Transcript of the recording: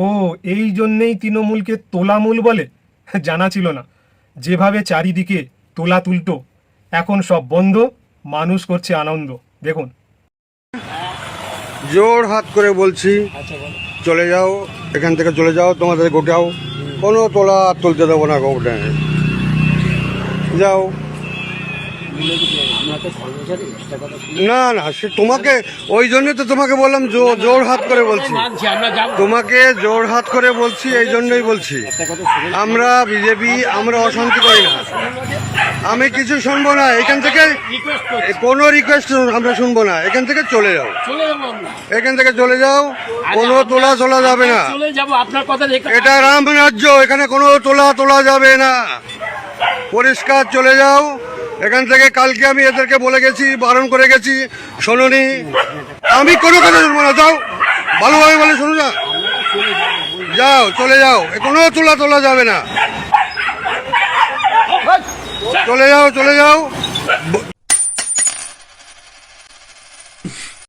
ও, এই জন্যেই তৃণমূলকে তোলামূল বলে? জানা ছিল না। যেভাবে চারিদিকে তোলা তুলটো, এখন সব বন্ধ, মানুষ করছে আনন্দ। দেখুন। জোর হাত করে বলছি, চলে যাও এখান থেকে, চলে যাও, তোমাদের গোটাও কোনো তোলা তুলতে দেবো না। গোটা যাও। না না, সে তোমাকে, ওই জন্য তো তোমাকে বললাম জোর হাত করে বলছি, তোমাকে জোর হাত করে বলছি, এই জন্যই বলছি। আমরা বিজেপি, আমরা অশান্তি করি না। আমি কিছু শুনবো না এখান থেকে, কোনো রিকোয়েস্ট আমরা শুনবো না। এখান থেকে চলে যাও, এখান থেকে চলে যাও, কোনো তোলা যাবে না। এটা রাম রাজ্য, এখানে কোনো তোলা যাবে না। পরিষ্কার চলে যাও এখান থেকে। কালকে আমি এদেরকে বলে গেছি, বারণ করে গেছি, শোনোনি। আমি কোনো কথা শুনবো না, যাও, ভালোভাবে বলে শোনো না, যাও, চলে যাও, কোনো তোলা যাবে না। চলে যাও, চলে যাও।